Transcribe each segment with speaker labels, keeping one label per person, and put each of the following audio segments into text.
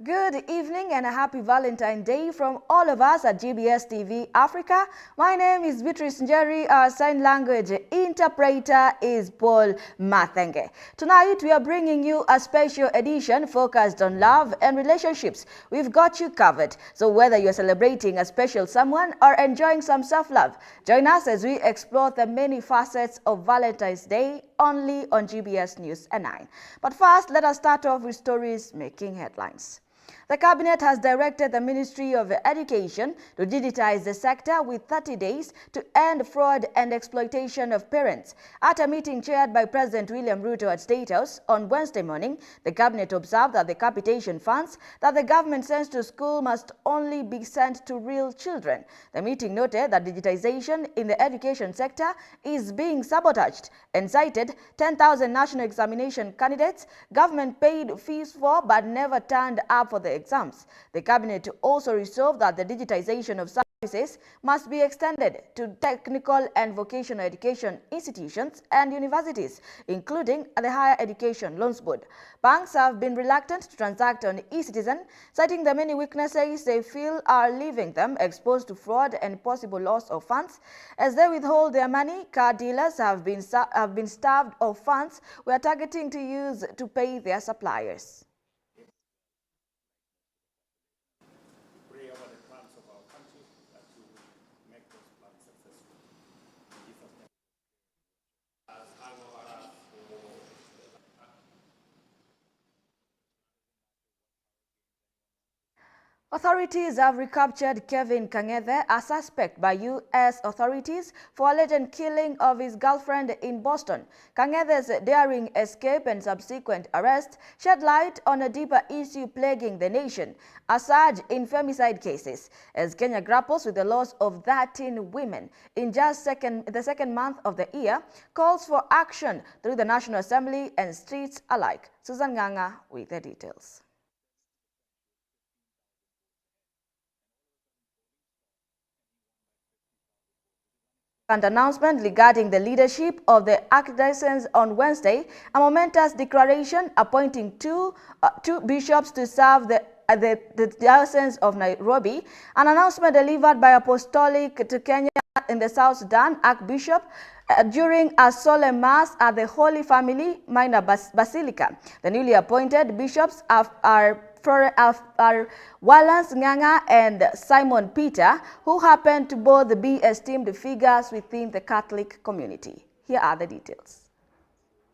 Speaker 1: Good evening and a happy Valentine's Day from all of us at GBS TV Africa. My name is Beatrice Njeri. Our sign language interpreter is Paul Mathenge. Tonight we are bringing you a special edition focused on love and relationships. We've got you covered. So whether you're celebrating a special someone or enjoying some self-love, join us as we explore the many facets of Valentine's Day only on GBS News at 9. But first, let us start off with stories making headlines. The Cabinet has directed the Ministry of Education to digitize the sector with 30 days to end fraud and exploitation of parents. At a meeting chaired by President William Ruto at State House on Wednesday morning, the Cabinet observed that the capitation funds that the government sends to school must only be sent to real children. The meeting noted that digitization in the education sector is being sabotaged and cited 10,000 national examination candidates government paid fees for but never turned up for the exams. The Cabinet also resolved that the digitization of services must be extended to technical and vocational education institutions and universities, including the Higher Education Loans Board. Banks have been reluctant to transact on e-Citizen, citing the many weaknesses they feel are leaving them exposed to fraud and possible loss of funds. As they withhold their money, car dealers have been starved of funds we are targeting to use to pay their suppliers. Authorities have recaptured Kevin Kang'ethe, a suspect by U.S. authorities for alleged killing of his girlfriend in Boston. Kang'ethe's daring escape and subsequent arrest shed light on a deeper issue plaguing the nation, a surge in femicide cases, as Kenya grapples with the loss of 13 women in just the second month of the year, calls for action through the National Assembly and streets alike. Susan Ng'ang'a with the details. An announcement regarding the leadership of the Archdiocese on Wednesday, a momentous declaration appointing two bishops to serve the Diocese of Nairobi, an announcement delivered by Apostolic to Kenya in the South Sudan Archbishop during a solemn mass at the Holy Family Minor Basilica. The newly appointed bishops are Wallace Ng'ang'a and Simon Peter, who happen to both be esteemed figures within the Catholic community. Here are the details.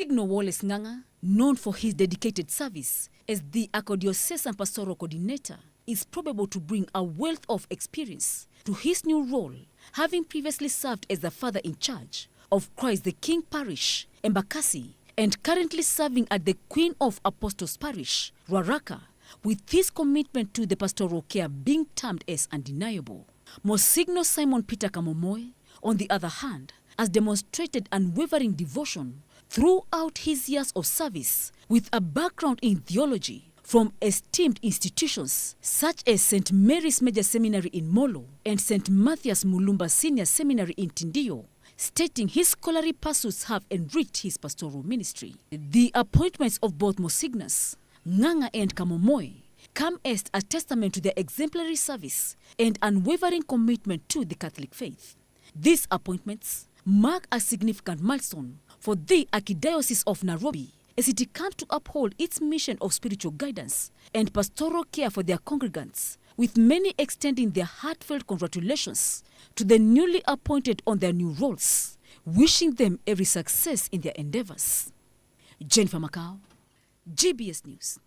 Speaker 2: Igno Wallace Ng'ang'a, known for his dedicated service as the Archdiocesan Pastoral Coordinator, is probable to bring a wealth of experience to his new role, having previously served as the father in charge of Christ the King Parish, Embakasi, and currently serving at the Queen of Apostles Parish, Ruaraka, with his commitment to the pastoral care being termed as undeniable. Monsignor Simon Peter Kamomoe, on the other hand, has demonstrated unwavering devotion throughout his years of service with a background in theology from esteemed institutions such as St. Mary's Major Seminary in Molo and St. Matthias Mulumba Senior Seminary in Tindio, stating his scholarly pursuits have enriched his pastoral ministry. The appointments of both Monsignors Ng'ang'a and Kamomoe come as a testament to their exemplary service and unwavering commitment to the Catholic faith. These appointments mark a significant milestone for the Archdiocese of Nairobi as it comes to uphold its mission of spiritual guidance and pastoral care for their congregants, with many extending their heartfelt congratulations to the newly appointed on their new roles, wishing them every success in their endeavors. Jennifer Macau, GBS News.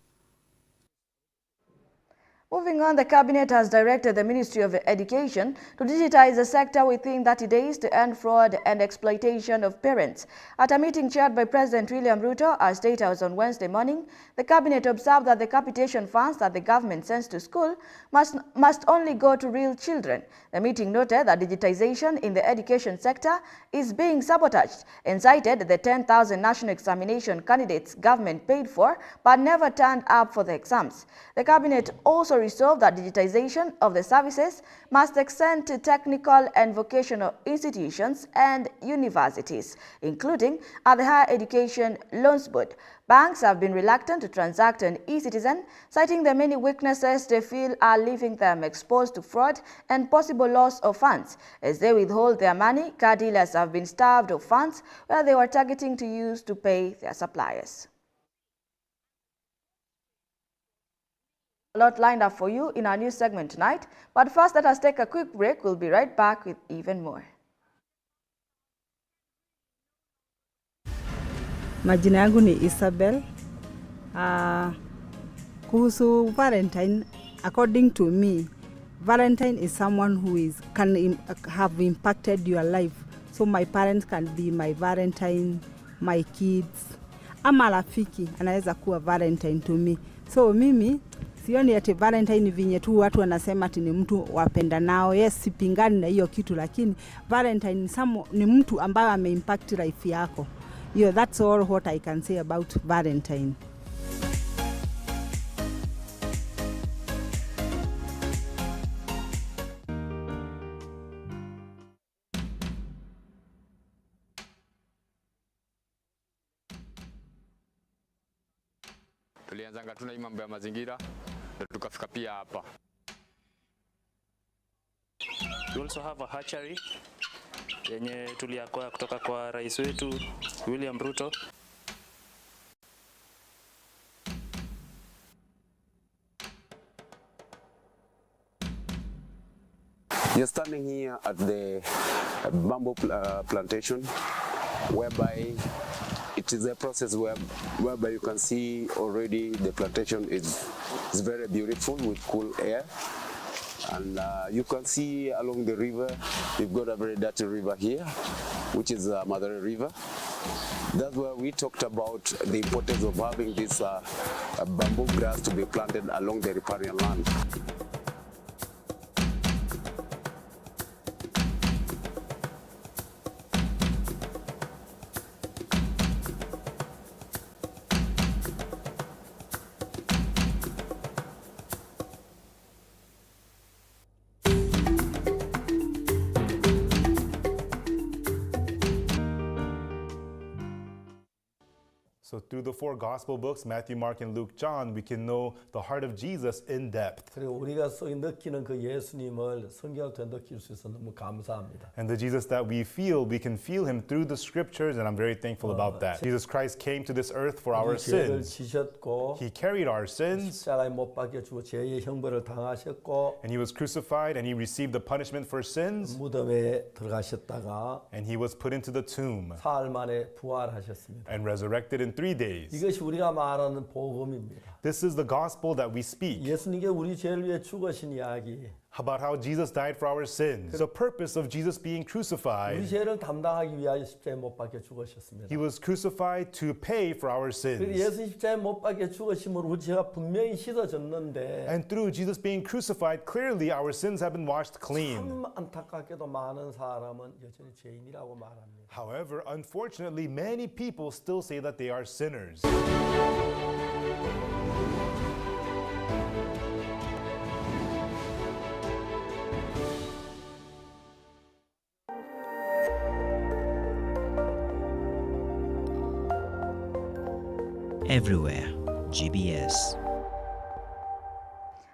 Speaker 1: Moving on, the Cabinet has directed the Ministry of Education to digitize the sector within 30 days to end fraud and exploitation of parents. At a meeting chaired by President William Ruto at State House on Wednesday morning, the Cabinet observed that the capitation funds that the government sends to school must only go to real children. The meeting noted that digitization in the education sector is being sabotaged and cited the 10,000 national examination candidates government paid for but never turned up for the exams. The Cabinet also resolved that digitization of the services must extend to technical and vocational institutions and universities, including at the Higher Education Loans Board. Banks have been reluctant to transact on eCitizen, citing the many weaknesses they feel are leaving them exposed to fraud and possible loss of funds. As they withhold their money, car dealers have been starved of funds where they were targeting to use to pay their suppliers. A lot lined up for you in our news segment tonight, but first let us take a quick break. We'll be right back with even more.
Speaker 3: Majina yangu ni Isabel. Kuhusu Valentine, according to me, Valentine is someone who can have impacted your life. So my parents can be my Valentine, my kids. Ama rafiki anaweza kuwa Valentine to me. So mimi sioni ati Valentine vinye tu watu wanasema ati ni mtu wapenda nao. Yes, sipingani na hiyo kitu, lakini Valentine ni mtu ambaye ameimpact life yako. Yeah, that's all what I can say about Valentine.
Speaker 4: Tulianzanga tuna hii mambo ya mazingira ndio tukafika pia hapa.
Speaker 5: We also have a hatchery yenye tuliakoa kutoka kwa rais wetu William Ruto.
Speaker 6: You're standing here at the bamboo plantation, whereby it is a process whereby you can see already the plantation is very beautiful with cool air. And you can see along the river, we've got a very dirty river here, which is Madare River. That's where we talked about the importance of having this bamboo grass to be planted along the riparian land.
Speaker 7: So through the four gospel books, Matthew, Mark, and Luke, John, we can know the heart of Jesus in depth.
Speaker 8: 그리고 우리가 느끼는 그 예수님을 성경을 통해 느낄 수 있어서 너무 감사합니다.
Speaker 7: And the Jesus that we can feel him through the scriptures, and I'm very thankful about that. Jesus Christ came to this earth for our
Speaker 8: 죄를
Speaker 7: sins.
Speaker 8: 지셨고
Speaker 7: He carried our sins,
Speaker 8: 십자가에 못 박혀 죽어 죄의 형벌을 당하셨고
Speaker 7: and he was crucified, and he received the punishment for sins,
Speaker 8: 무덤에 들어가셨다가
Speaker 7: and he was put into the tomb
Speaker 8: 사흘 만에 부활하셨습니다.
Speaker 7: and resurrected in 3 days.
Speaker 8: 이것이 우리가 말하는 복음입니다.
Speaker 7: This is the gospel that we speak.
Speaker 8: 예수님께 우리 죄를 위해 죽으신 이야기.
Speaker 7: About how Jesus died for our sins. The purpose of Jesus being
Speaker 8: 우리
Speaker 7: crucified.
Speaker 8: 죄를 담당하기 위하여 십자가에 못 박혀 죽으셨습니다.
Speaker 7: He was crucified to pay for our
Speaker 8: 그리고
Speaker 7: sins.
Speaker 8: 예수 십자가에 못 박혀 죽으심으로 우리 죄가 분명히 씻어졌는데
Speaker 7: And through Jesus being crucified, clearly our sins have been washed clean.
Speaker 8: 참 안타깝게도 많은 사람은 여전히 죄인이라고 말합니다.
Speaker 7: However, unfortunately, many people still say that they are sinners.
Speaker 9: Everywhere, GBS.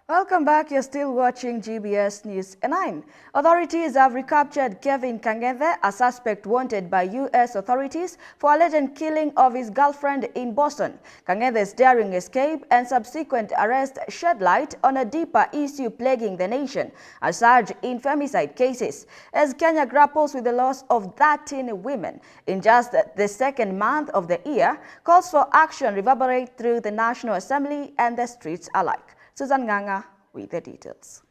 Speaker 1: Welcome back. You're still watching GBS News 9. Authorities have recaptured Kevin Kang'ethe, a suspect wanted by U.S. authorities for alleged killing of his girlfriend in Boston. Kang'ethe's daring escape and subsequent arrest shed light on a deeper issue plaguing the nation, a surge in femicide cases, as Kenya grapples with the loss of 13 women in just the second month of the year. Calls for action reverberate through the National Assembly and the streets alike. Susan Nganga with the details.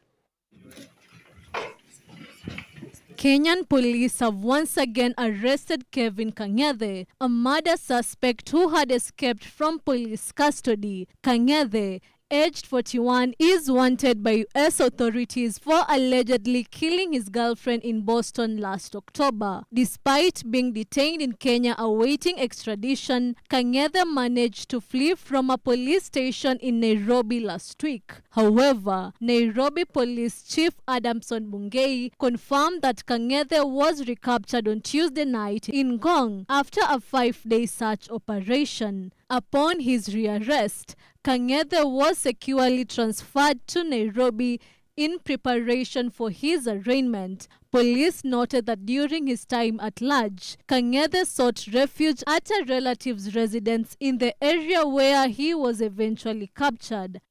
Speaker 10: Kenyan police have once again arrested Kevin Kang'ethe, a murder suspect who had escaped from police custody. Kang'ethe aged 41, is wanted by US authorities for allegedly killing his girlfriend in Boston last October. Despite being detained in Kenya awaiting extradition, Kang'ethe managed to flee from a police station in Nairobi last week. However, Nairobi Police Chief Adamson Bungei confirmed that Kang'ethe was recaptured on Tuesday night in Ngong after a 5-day search operation. Upon his rearrest, Kang'ethe was securely transferred to Nairobi in preparation for his arraignment. Police noted that during his time at large, Kang'ethe sought refuge at a relative's residence in the area where he was eventually captured.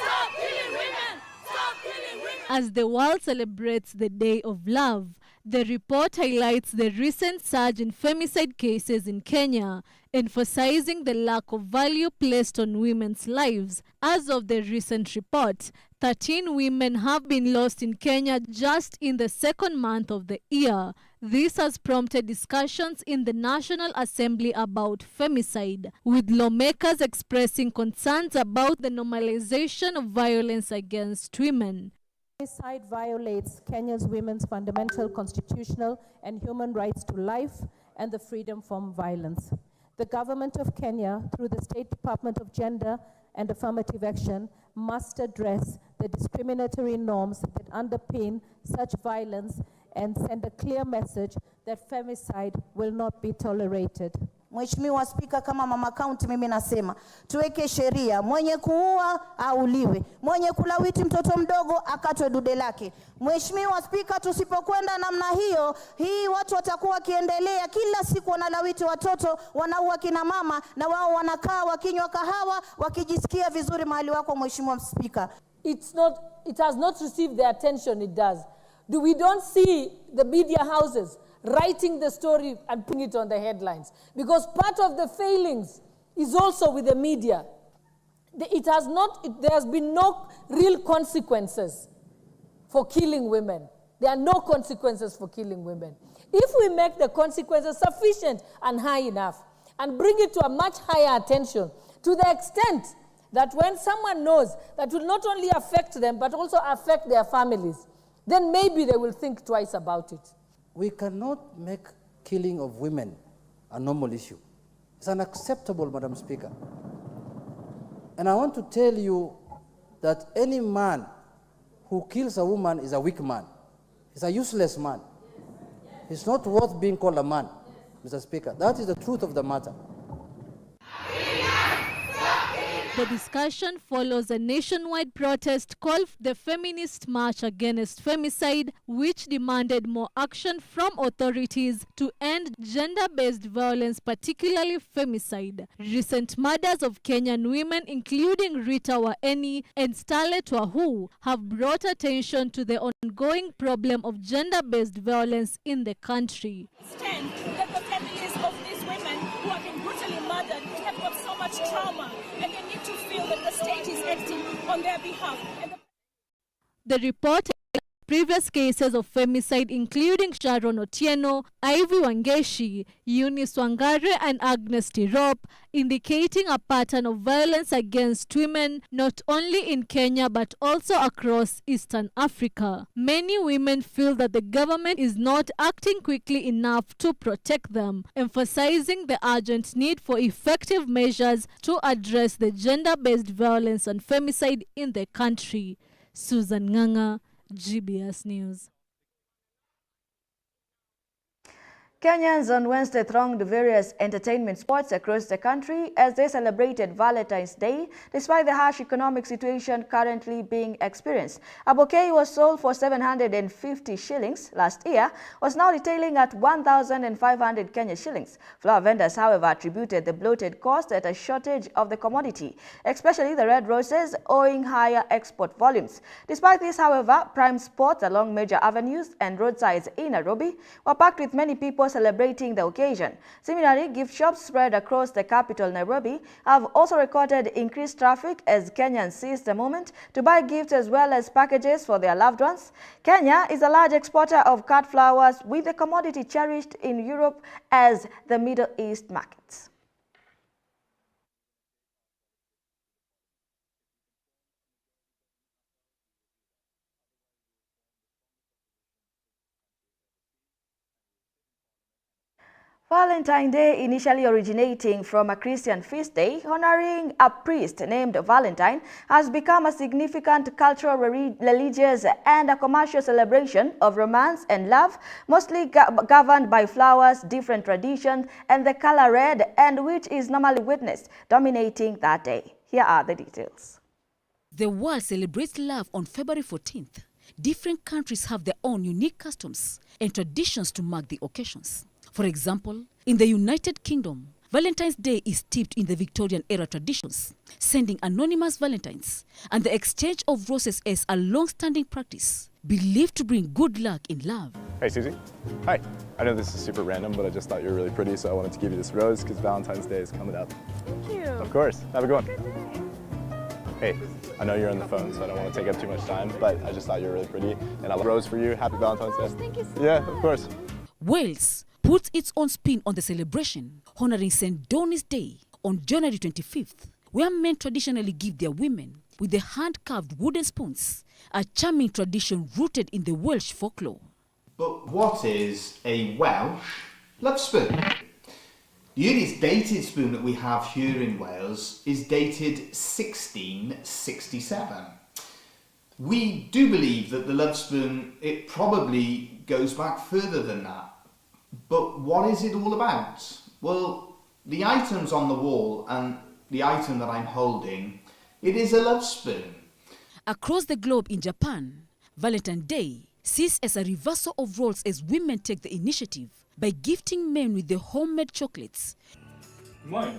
Speaker 9: Stop killing women! Stop killing women!
Speaker 10: As the world celebrates the Day of Love, the report highlights the recent surge in femicide cases in Kenya, emphasizing the lack of value placed on women's lives. As of the recent report, 13 women have been lost in Kenya just in the second month of the year. This has prompted discussions in the National Assembly about femicide, with lawmakers expressing concerns about the normalization of violence against women.
Speaker 11: Femicide violates Kenya's women's fundamental constitutional and human rights to life and the freedom from violence. The government of Kenya, through the State Department of Gender and Affirmative Action, must address the discriminatory norms that underpin such violence and send a clear message that femicide will not be tolerated.
Speaker 12: Mheshimiwa Spika, kama mama county mimi nasema tuweke sheria, mwenye kuua auliwe, mwenye kulawiti mtoto mdogo akatwe dude lake. Mheshimiwa Spika, tusipokwenda namna hiyo, hii watu watakuwa kiendelea kila siku wanalawiti watoto, wanaua kina mama na wao wanakaa wakinywa kahawa wakijisikia vizuri mahali wako. Mheshimiwa Spika,
Speaker 11: It has not received the attention it does. We don't see the media houses writing the story and putting it on the headlines, because part of the failings is also with the media. There has been no real consequences for killing women. There are no consequences for killing women. If we make the consequences sufficient and high enough and bring it to a much higher attention, to the extent that when someone knows that will not only affect them but also affect their families, then maybe they will think twice about it.
Speaker 13: We cannot make killing of women a normal issue. It's unacceptable, Madam Speaker. And I want to tell you that any man who kills a woman is a weak man. He's a useless man. He's not worth being called a man, Mr. Speaker. That is the truth of the matter.
Speaker 10: The discussion follows a nationwide protest called the Feminist March Against Femicide, which demanded more action from authorities to end gender-based violence, particularly femicide. Recent murders of Kenyan women, including Rita Waeni and Starlet Wahu, have brought attention to the ongoing problem of gender-based violence in the country.
Speaker 9: Stand that the families of these women who have been brutally murdered have got so much trauma, and they need to feel that the state is acting on their behalf.
Speaker 10: The report previous cases of femicide, including Sharon Otieno, Ivy Wangeshi, Eunice Wangare, and Agnes Tirop, indicating a pattern of violence against women not only in Kenya but also across Eastern Africa. Many women feel that the government is not acting quickly enough to protect them, emphasizing the urgent need for effective measures to address the gender-based violence and femicide in the country. Susan Nganga, GBS News.
Speaker 1: Kenyans on Wednesday thronged various entertainment spots across the country as they celebrated Valentine's Day, despite the harsh economic situation currently being experienced. A bouquet was sold for 750 shillings last year, was now retailing at 1,500 Kenya shillings. Flower vendors, however, attributed the bloated cost at a shortage of the commodity, especially the red roses, owing higher export volumes. Despite this, however, prime spots along major avenues and roadsides in Nairobi were packed with many people celebrating the occasion. Similarly, gift shops spread across the capital, Nairobi, have also recorded increased traffic as Kenyans seized the moment to buy gifts as well as packages for their loved ones. Kenya is a large exporter of cut flowers, with the commodity cherished in Europe as the Middle East markets. Valentine's Day, initially originating from a Christian feast day honoring a priest named Valentine, has become a significant cultural, religious, and a commercial celebration of romance and love, mostly governed by flowers, different traditions, and the color red, and which is normally witnessed dominating that day. Here are the details.
Speaker 2: The world celebrates love on February 14th. Different countries have their own unique customs and traditions to mark the occasions. For example, in the United Kingdom, Valentine's Day is steeped in the Victorian-era traditions, sending anonymous valentines and the exchange of roses as a long-standing practice, believed to bring good luck in love.
Speaker 14: Hey, Susie. Hi. I know this is super random, but I just thought you were really pretty, so I wanted to give you this rose because Valentine's Day is coming up.
Speaker 15: Thank you.
Speaker 14: Of course. Have a good one. Hey, I know you're on the phone, so I don't want to take up too much time, but I just thought you were really pretty, and I love rose for you. Happy Valentine's Day.
Speaker 15: Thank you so
Speaker 14: Yeah, of course.
Speaker 2: Wales puts its own spin on the celebration, honoring St. Donny's Day on January 25th, where men traditionally give their women with the hand-carved wooden spoons, a charming tradition rooted in the Welsh folklore.
Speaker 16: But what is a Welsh love spoon? The earliest dated spoon that we have here in Wales is dated 1667. We do believe that the love spoon, it probably goes back further than that. But what is it all about? Well, the items on the wall and the item that I'm holding, it is a love spoon.
Speaker 2: Across the globe in Japan, Valentine's Day sees as a reversal of roles as women take the initiative by gifting men with the homemade chocolates, where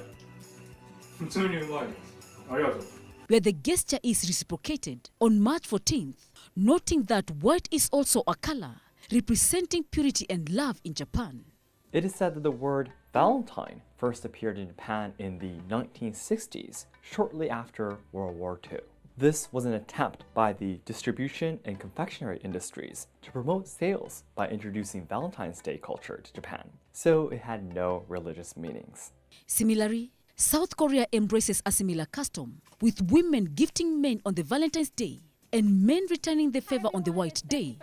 Speaker 2: the gesture is reciprocated on March 14th, noting that white is also a color representing purity and love in Japan.
Speaker 17: It is said that the word Valentine first appeared in Japan in the 1960s, shortly after World War II. This was an attempt by the distribution and confectionery industries to promote sales by introducing Valentine's Day culture to Japan, so it had no religious meanings.
Speaker 2: Similarly, South Korea embraces a similar custom, with women gifting men on the Valentine's Day and men returning the favor on the White Day.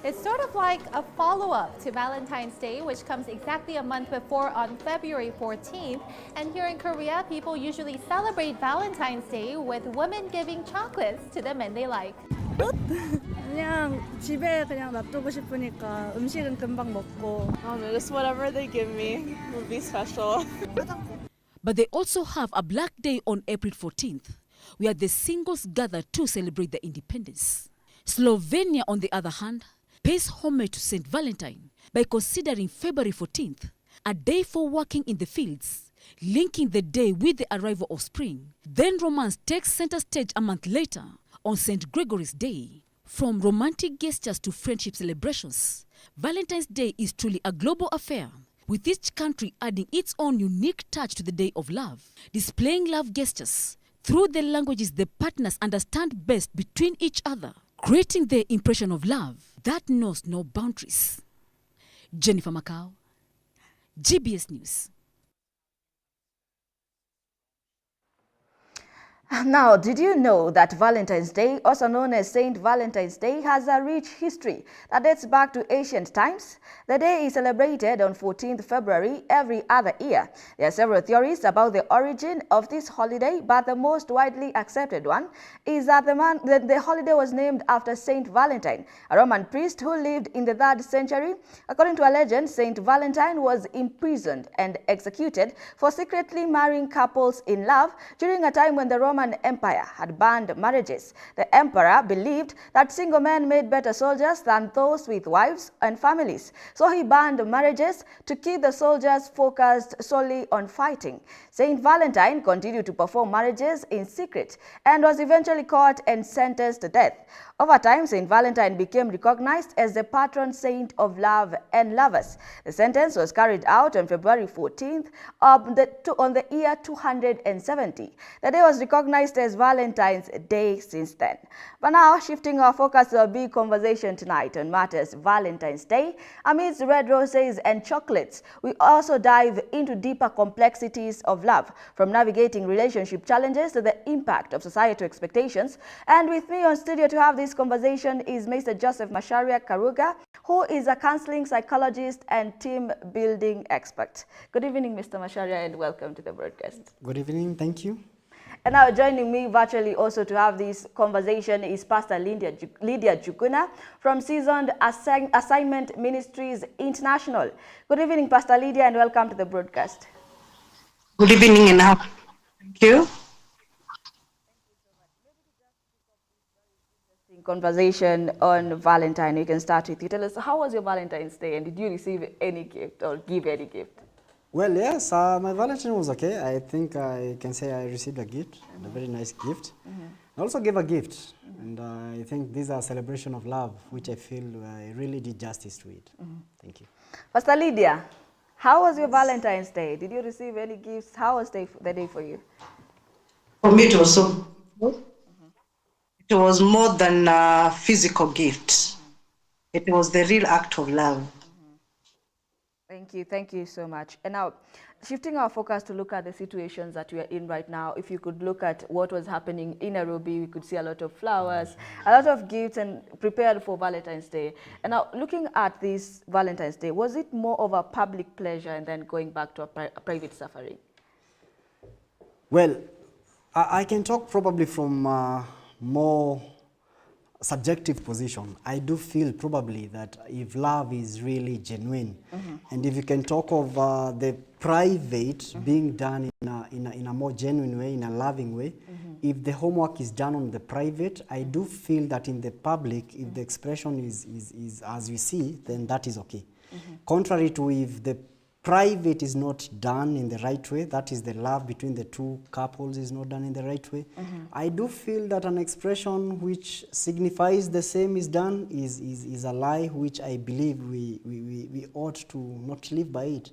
Speaker 15: It's sort of like a follow-up to Valentine's Day, which comes exactly a month before on February 14th. And here in Korea, people usually celebrate Valentine's Day with women giving chocolates to the men they like.
Speaker 18: 그냥 집에 그냥 놔두고 싶으니까 음식은 금방 먹고.
Speaker 19: Just whatever they give me will be special.
Speaker 2: But they also have a Black Day on April 14th, where the singles gather to celebrate their independence. Slovenia, on the other hand, pays homage to St. Valentine by considering February 14th a day for working in the fields, linking the day with the arrival of spring. Then romance takes center stage a month later on St. Gregory's Day. From romantic gestures to friendship celebrations, Valentine's Day is truly a global affair, with each country adding its own unique touch to the Day of Love, displaying love gestures through the languages the partners understand best between each other, creating the impression of love that knows no boundaries. Jennifer Macau, GBS News.
Speaker 1: Now, did you know that Valentine's Day, also known as Saint Valentine's Day, has a rich history that dates back to ancient times? The day is celebrated on 14th February every other year. There are several theories about the origin of this holiday, but the most widely accepted one is that the holiday was named after Saint Valentine, a Roman priest who lived in the 3rd century. According to a legend, Saint Valentine was imprisoned and executed for secretly marrying couples in love during a time when the Roman Empire had banned marriages. The emperor believed that single men made better soldiers than those with wives and families, so he banned marriages to keep the soldiers focused solely on fighting. Saint Valentine continued to perform marriages in secret and was eventually caught and sentenced to death. Over time, Saint Valentine became recognized as the patron saint of love and lovers. The sentence was carried out on February 14th on the year 270. The day was recognized recognized as Valentine's Day since then. But now, shifting our focus to a big conversation tonight on matters Valentine's Day, amidst red roses and chocolates, we also dive into deeper complexities of love, from navigating relationship challenges to the impact of societal expectations. And with me on studio to have this conversation is Mr. Joseph Macharia Karuga, who is a counseling psychologist and team building expert. Good evening, Mr. Macharia, and welcome to the broadcast.
Speaker 20: Good evening, thank you.
Speaker 1: And now joining me virtually also to have this conversation is Pastor Lydia Juguna from Seasoned Assignment Ministries International. Good evening, Pastor Lydia, and welcome to the broadcast.
Speaker 21: Good evening, and thank you.
Speaker 1: Conversation on Valentine. We can start with you. Tell us, how was your Valentine's Day, and did you receive any gift or give any gift?
Speaker 20: Well, yes, my Valentine was okay. I think I can say I received a gift, a very nice gift. I also gave a gift, and I think these are a celebration of love, which I feel I really did justice to it. Thank you.
Speaker 1: Pastor Lydia, how was your Valentine's Day? Did you receive any gifts? How was the day for you?
Speaker 21: For me, it was so good. It was more than a physical gift. It was the real act of love.
Speaker 1: Thank you so much. And now, shifting our focus to look at the situations that we are in right now, if you could look at what was happening in Nairobi, we could see a lot of flowers, a lot of gifts, and prepared for Valentine's Day. And now, looking at this Valentine's Day, was it more of a public pleasure and then going back to a private safari?
Speaker 20: Well, I can talk probably from more subjective position. I do feel probably that if love is really genuine, and if you can talk of the private being done in a more genuine way, in a loving way, if the homework is done on the private, I do feel that in the public, if the expression is as we see, then that is okay. Contrary to if the private is not done in the right way, that is the love between the two couples is not done in the right way, I do feel that an expression which signifies the same is done is a lie, which I believe we ought to not live by it,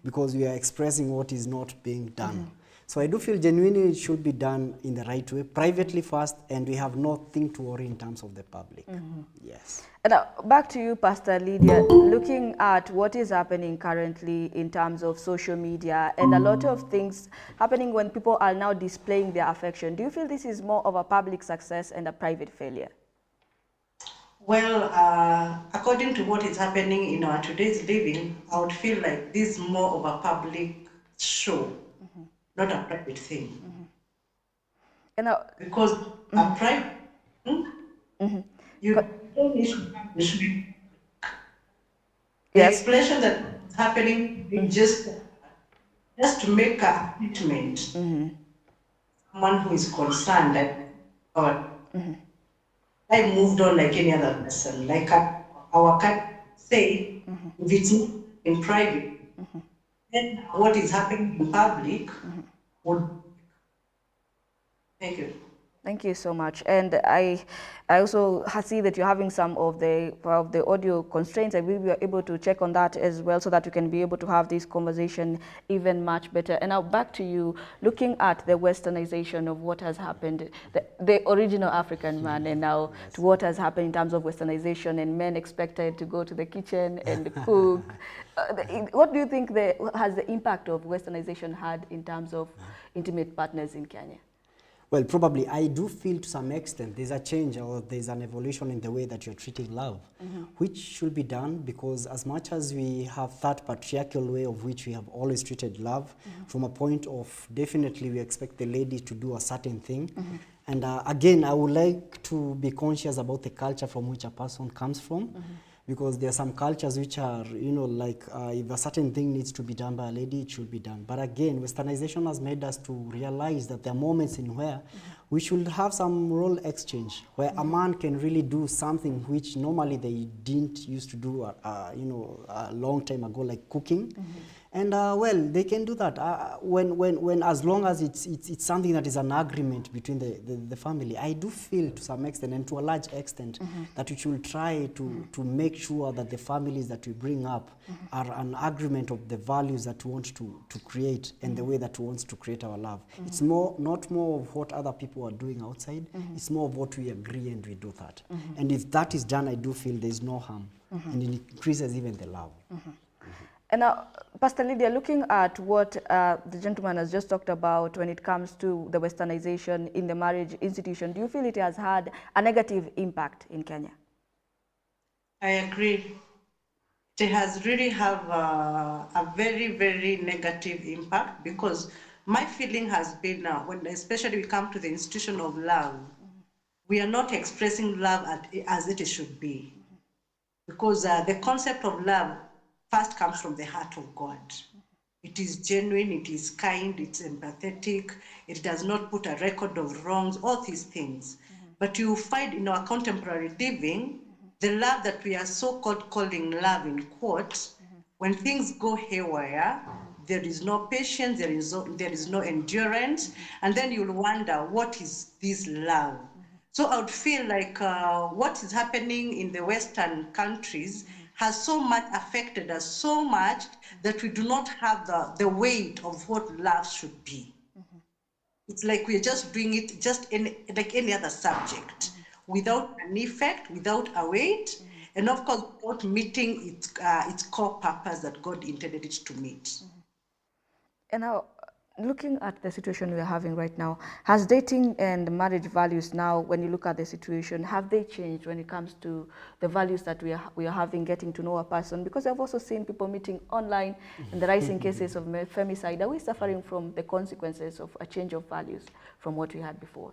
Speaker 20: because we are expressing what is not being done. So I do feel genuinely it should be done in the right way, privately first, and we have nothing to worry in terms of the public. Yes.
Speaker 1: And back to you, Pastor Lydia, looking at what is happening currently in terms of social media and a lot of things happening when people are now displaying their affection, do you feel this is more of a public success and a private failure?
Speaker 21: Well, according to what is happening in our today's living, I would feel like this is more of a public show, not a private thing.
Speaker 1: And
Speaker 21: because a private, you don't need to the expression that is happening is just to make a statement. Someone who is concerned that God, I moved on like any other person. Like our cat say, if it's in private, then what is happening in public would. Thank you.
Speaker 1: Thank you so much. And I also see that you're having some of the audio constraints. I believe we are able to check on that as well so that we can be able to have this conversation even much better. And now back to you, looking at the westernization of what has happened, the original African man, and now to what has happened in terms of westernization and men expected to go to the kitchen and cook. What do you think has the impact of westernization had in terms of intimate partners in Kenya?
Speaker 20: Well, probably I do feel to some extent there's a change or there's an evolution in the way that you're treating love, which should be done, because as much as we have that patriarchal way of which we have always treated love, from a point of definitely we expect the lady to do a certain thing. And again, I would like to be conscious about the culture from which a person comes from. Because there are some cultures which are, like if a certain thing needs to be done by a lady, it should be done. But again, westernization has made us to realize that there are moments in where we should have some role exchange where a man can really do something which normally they didn't used to do, a long time ago, like cooking. And well, they can do that when as long as it's something that is an agreement between the family. I do feel to some extent and to a large extent that we should try to make sure that the families that we bring up are an agreement of the values that we want to create and the way that we want to create our love. It's not more of what other people are doing outside. It's more of what we agree and we do that. And if that is done, I do feel there's no harm and it increases even the love.
Speaker 1: And now, Pastor Lydia, looking at what the gentleman has just talked about when it comes to the westernization in the marriage institution, do you feel it has had a negative impact in Kenya?
Speaker 21: I agree. It has really have a very, very negative impact, because my feeling has been when especially we come to the institution of love, we are not expressing love as it should be, because the concept of love first comes from the heart of God. It is genuine, it is kind, it's empathetic, it does not put a record of wrongs, all these things. But you find in our contemporary living, the love that we are so-called calling love in quotes, when things go haywire, there is no patience, there is no endurance, and then you'll wonder, what is this love? So I would feel like what is happening in the Western countries has so much affected us so much that we do not have the weight of what love should be. It's like we're just doing it just like any other subject, without an effect, without a weight, and of course without meeting its core purpose that God intended it to meet.
Speaker 1: And now, looking at the situation we are having right now, has dating and marriage values now, when you look at the situation, have they changed when it comes to the values that we are having, getting to know a person? Because I've also seen people meeting online and the rising cases of femicide. Are we suffering from the consequences of a change of values from what we had before?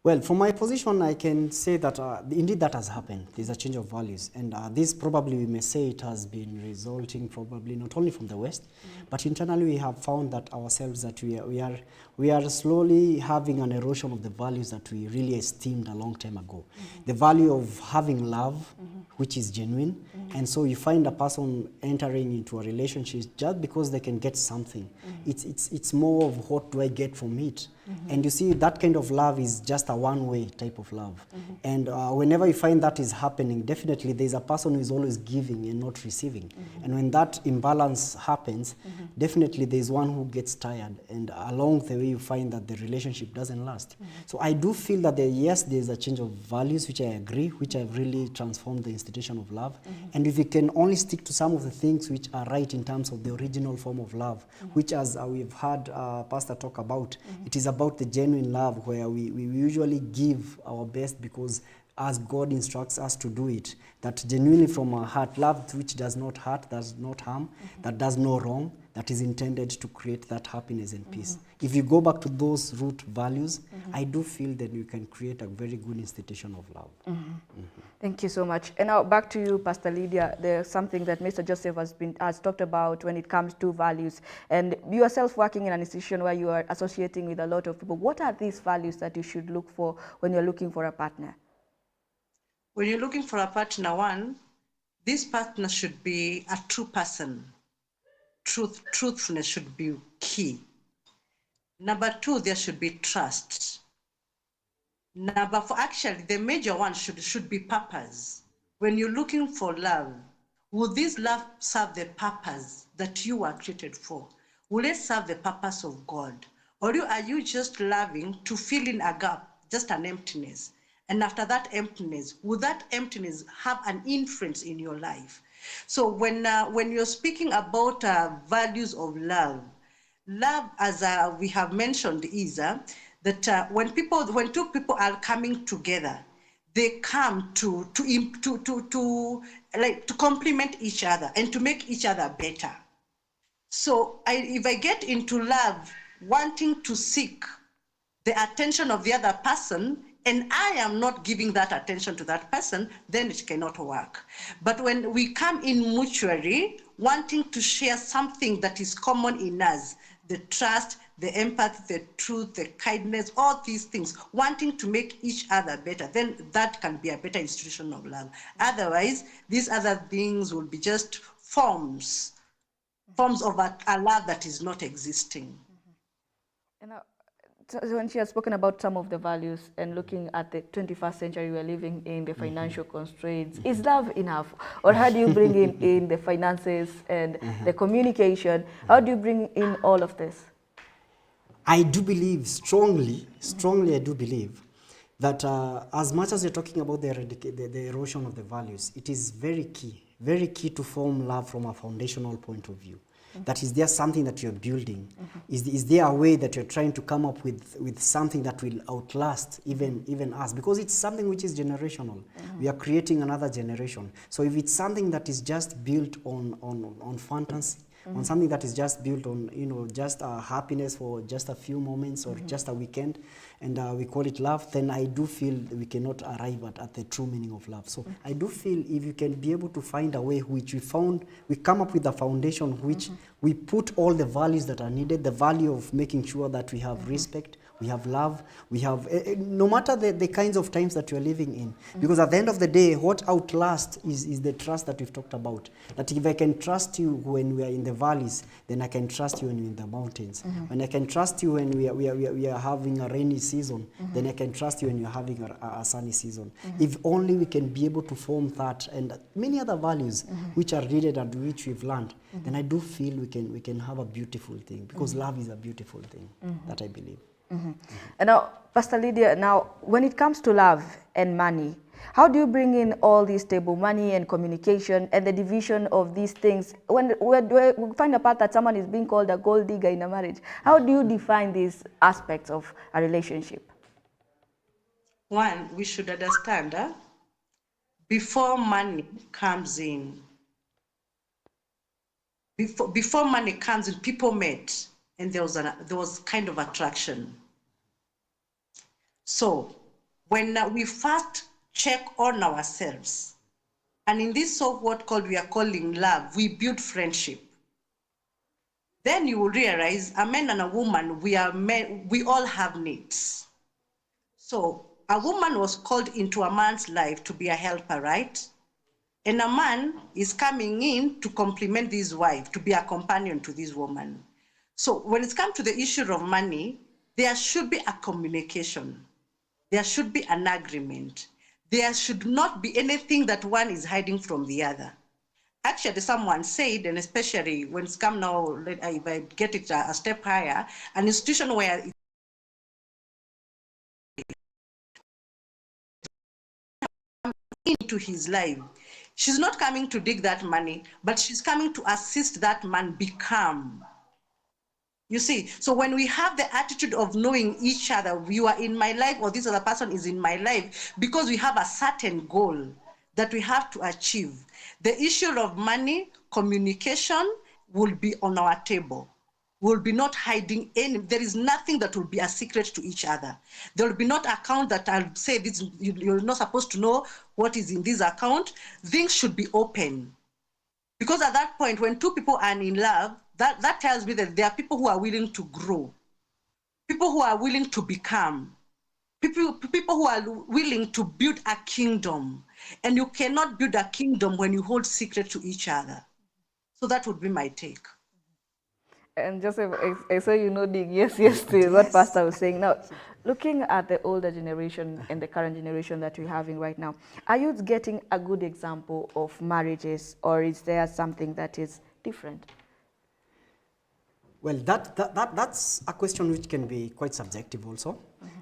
Speaker 20: Well, from my position, I can say that indeed that has happened. There's a change of values. And this probably, we may say it has been resulting probably not only from the West, but internally we have found that ourselves that we are slowly having an erosion of the values that we really esteemed a long time ago. The value of having love, which is genuine. And so you find a person entering into a relationship just because they can get something. It's more of what do I get from it? And you see, that kind of love is just a one-way type of love. And whenever you find that is happening, definitely there's a person who is always giving and not receiving. And when that imbalance happens, definitely there's one who gets tired. And along the way, you find that the relationship doesn't last. So I do feel that yes, there's a change of values, which I agree, which have really transformed the institution of love. And if we can only stick to some of the things which are right in terms of the original form of love, which, as we've heard Pastor talk about, it is about the genuine love, where we usually give our best because as God instructs us to do it, that genuinely from our heart, love which does not hurt, does not harm, that does no wrong, that is intended to create that happiness and peace. If you go back to those root values, I do feel that you can create a very good institution of love.
Speaker 1: Thank you so much. And now back to you, Pastor Lydia. There's something that Mr. Joseph has talked about when it comes to values. And you yourself working in an institution where you are associating with a lot of people. What are these values that you should look for when you're looking for a partner?
Speaker 21: When you're looking for a partner, one, this partner should be a true person. Truthfulness should be key. Number two, there should be trust. Number four, actually, the major one should be purpose. When you're looking for love, will this love serve the purpose that you were created for? Will it serve the purpose of God? Or are you just loving to fill in a gap, just an emptiness? And after that emptiness, will that emptiness have an influence in your life? So when you're speaking about values of love, as we have mentioned, is that when two people are coming together, they come to complement each other and to make each other better. So if I get into love, wanting to seek the attention of the other person, and I am not giving that attention to that person, then it cannot work. But when we come in mutually, wanting to share something that is common in us, the trust, the empathy, the truth, the kindness, all these things, wanting to make each other better, then that can be a better institution of love. Otherwise, these other things will be just forms of a love that is not existing.
Speaker 1: And when she has spoken about some of the values and looking at the 21st century we're living in, the financial constraints, is love enough? Or how do you bring in the finances and the communication? How do you bring in all of this?
Speaker 20: I do believe strongly I do believe that as much as you're talking about the erosion of the values, it is very key to form love from a foundational point of view. That is there something that you're building? Is there a way that you're trying to come up with something that will outlast even us? Because it's something which is generational. We are creating another generation. So if it's something that is just built on fantasy, on something that is just built on, just happiness for just a few moments or just a weekend, and we call it love, then I do feel we cannot arrive at the true meaning of love. So I do feel if you can be able to find a way which we come up with a foundation which we put all the values that are needed, the value of making sure that we have respect, we have love, we have, no matter the kinds of times that you're living in. Because at the end of the day, what outlasts is the trust that we've talked about. That if I can trust you when we are in the valleys, then I can trust you when you're in the mountains. When I can trust you when we are having a rainy season, then I can trust you when you're having a sunny season. If only we can be able to form that and many other values which are needed and which we've learned, then I do feel we can have a beautiful thing, because love is a beautiful thing, that I believe.
Speaker 1: And now, Pastor Lydia, now when it comes to love and money, how do you bring in all these stable money and communication and the division of these things? When we find a part that someone is being called a gold digger in a marriage, how do you define these aspects of a relationship?
Speaker 21: One, we should understand before money comes in, before money comes in, people met and there was kind of attraction. So when we first check on ourselves, and in this what we are calling love, we build friendship. Then you will realize a man and a woman, we all have needs. So a woman was called into a man's life to be a helper, right? And a man is coming in to complement his wife, to be a companion to this woman. So when it comes to the issue of money, there should be a communication. There should be an agreement. There should not be anything that one is hiding from the other. Actually, someone said, and especially when it's come now, if I get it a step higher, an institution where into his life, she's not coming to dig that money, but she's coming to assist that man become. You see, so when we have the attitude of knowing each other, you are in my life or this other person is in my life, because we have a certain goal that we have to achieve. The issue of money, communication will be on our table. We'll be not hiding any, there is nothing that will be a secret to each other. There will be not account that I'll say this, you're not supposed to know what is in this account. Things should be open. Because at that point, when two people are in love, that tells me that there are people who are willing to grow, people who are willing to become, people who are willing to build a kingdom. And you cannot build a kingdom when you hold secret to each other. So that would be my take.
Speaker 1: And Joseph, I saw you nodding yes to what Pastor was saying. Now, looking at the older generation and the current generation that we're having right now, are you getting a good example of marriages, or is there something that is different?
Speaker 20: Well, that's a question which can be quite subjective also.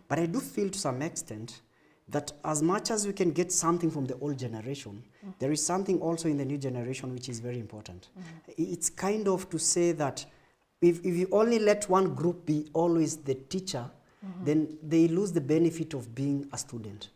Speaker 20: But I do feel to some extent that as much as we can get something from the old generation, there is something also in the new generation which is very important. It's kind of to say that if you only let one group be always the teacher, then they lose the benefit of being a student.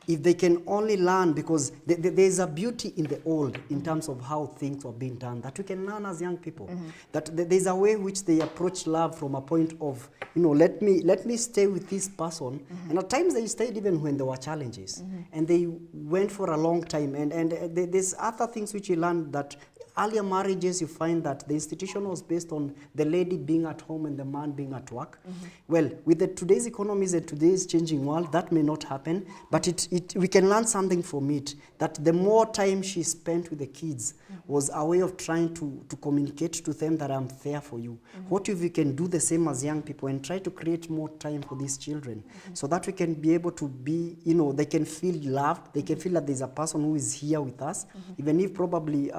Speaker 20: If they can only learn, because there's a beauty in the old in terms of how things were being done, that we can learn as young people. That there's a way which they approach love from a point of, let me stay with this person. And at times they stayed even when there were challenges. And they went for a long time. And there's other things which you learn, that earlier marriages, you find that the institution was based on the lady being at home and the man being at work. Well, with today's economies and today's changing world, that may not happen, but we can learn something from it, that the more time she spent with the kids was a way of trying to communicate to them that I'm there for you. What if we can do the same as young people and try to create more time for these children, so that we can be able to be, they can feel loved, they can feel that there's a person who is here with us, even if probably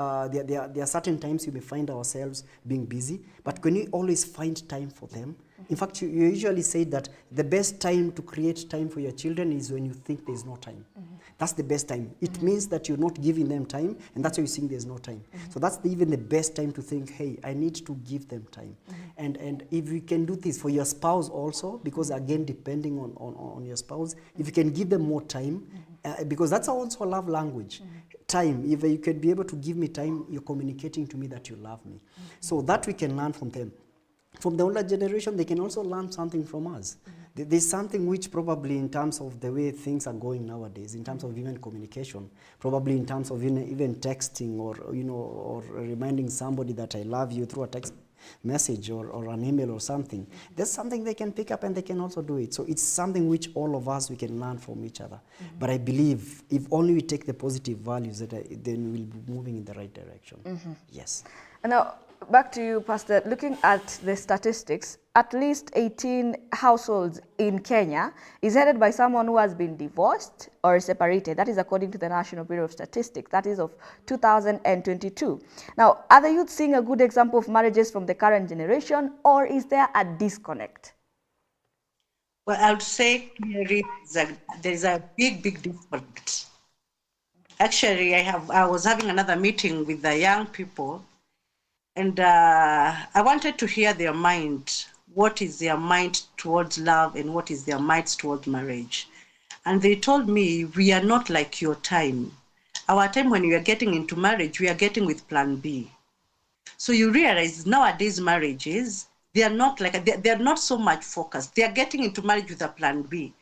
Speaker 20: there are certain times you may find ourselves being busy, but can you always find time for them? In fact, you usually say that the best time to create time for your children is when you think there's no time. That's the best time. It means that you're not giving them time, and that's why you think there's no time. So that's even the best time to think, hey, I need to give them time. And if you can do this for your spouse also, because again, depending on your spouse, if you can give them more time, because that's also a love language. Time, if you can be able to give me time, you're communicating to me that you love me. So that we can learn from them. From the older generation, they can also learn something from us. There's something which probably in terms of the way things are going nowadays, in terms of even communication, probably in terms of even texting or reminding somebody that I love you through a text message or an email or something. There's something they can pick up and they can also do it. So it's something which all of us, we can learn from each other. But I believe if only we take the positive values, then we'll be moving in the right direction. Yes.
Speaker 1: And now, back to you, Pastor. Looking at the statistics, at least 18 households in Kenya is headed by someone who has been divorced or separated. That is according to the National Bureau of Statistics. That is of 2022. Now, are the youth seeing a good example of marriages from the current generation, or is there a disconnect?
Speaker 21: Well, I would say clearly there is a big disconnect. Actually, I was having another meeting with the young people, and I wanted to hear their mind. What is their mind towards love and what is their mind towards marriage? And they told me, we are not like your time. Our time when we are getting into marriage, we are getting with plan B. So you realize nowadays marriages, they are not so much focused. They are getting into marriage with a plan B.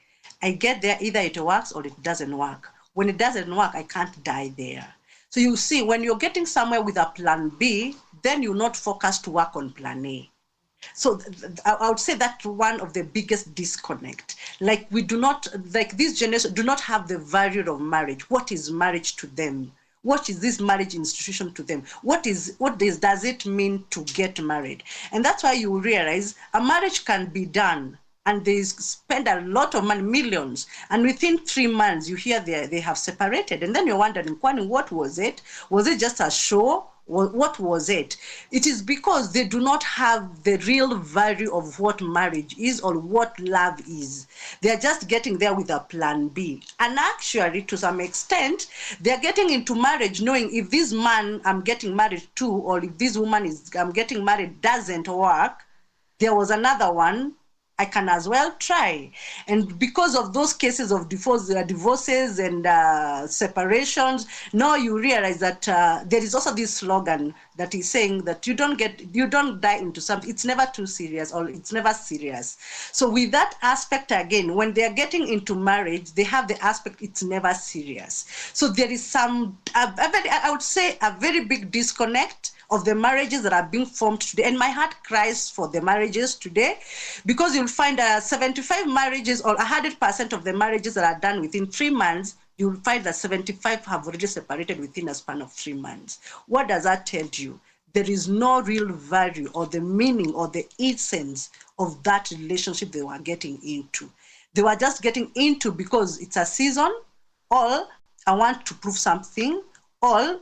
Speaker 21: I get there, either it works or it doesn't work. When it doesn't work, I can't die there. So you see, when you're getting somewhere with a plan B, then you're not focused to work on plan A. So I would say that's one of the biggest disconnect. Like this generation do not have the value of marriage. What is marriage to them? What is this marriage institution to them? What does it mean to get married? And that's why you realize a marriage can be done and they spend a lot of money, millions, and within 3 months you hear they have separated. And then you're wondering, Kwani, what was it? Was it just a show? What was it? It is because they do not have the real value of what marriage is or what love is. They're just getting there with a plan B. And actually, to some extent, they're getting into marriage knowing if this man I'm getting married to or if this woman I'm getting married doesn't work, there was another one, I can as well try. And because of those cases of divorces and separations, now you realize that there is also this slogan that is saying that you don't die into something. It's never too serious or it's never serious. So with that aspect again, when they're getting into marriage, they have the aspect it's never serious. So there is I would say a very big disconnect of the marriages that are being formed today. And my heart cries for the marriages today, because you'll find 75 marriages or 100% of the marriages that are done within 3 months, you'll find that 75 have already separated within a span of 3 months. What does that tell you? There is no real value or the meaning or the essence of that relationship they were getting into. They were just getting into because it's a season, or I want to prove something, or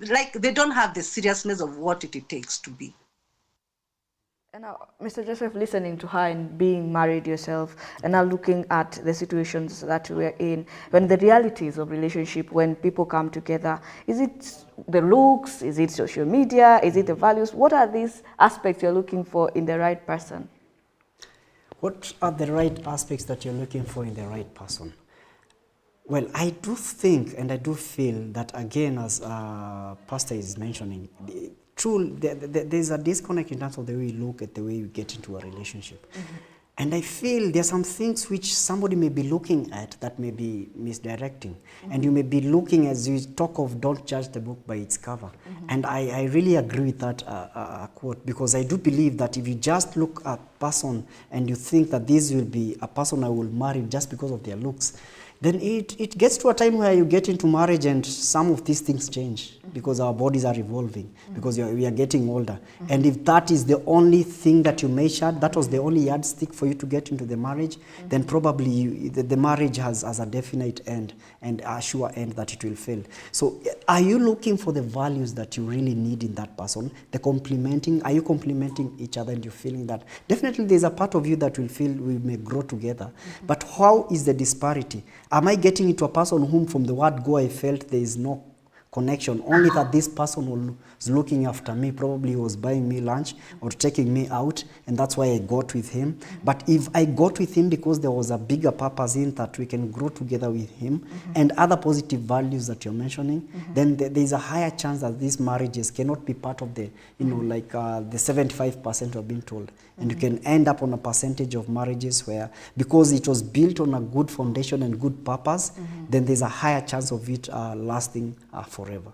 Speaker 21: like they don't have the seriousness of what it takes to be.
Speaker 1: And now, Mr. Joseph, listening to her and being married yourself, and now looking at the situations that we're in, when the realities of relationship, when people come together, is it the looks, is it social media, is it the values? What are these aspects you're looking for in the right person?
Speaker 20: What are the right aspects that you're looking for in the right person? Well, I do think and I do feel that, again, as Pastor is mentioning, there's a disconnect in terms of the way we look at the way we get into a relationship. And I feel there are some things which somebody may be looking at that may be misdirecting. And you may be looking, as you talk of, don't judge the book by its cover. And I really agree with that quote, because I do believe that if you just look at a person and you think that this will be a person I will marry just because of their looks, then it gets to a time where you get into marriage and some of these things change because our bodies are evolving, because we are getting older. And if that is the only thing that you measured, that was the only yardstick for you to get into the marriage, then probably the marriage has a definite end and a sure end that it will fail. So are you looking for the values that you really need in that person? Are you complementing each other and you're feeling that? Definitely there's a part of you that will feel we may grow together. But how is the disparity? Am I getting into a person whom from the word go I felt there is no connection, only that this person was looking after me, probably was buying me lunch or taking me out, and that's why I got with him. But if I got with him because there was a bigger purpose in that we can grow together with him and other positive values that you're mentioning, then there's a higher chance that these marriages cannot be part of the, the 75% we're being told. And you can end up on a percentage of marriages where, because it was built on a good foundation and good purpose, then there's a higher chance of it lasting forever.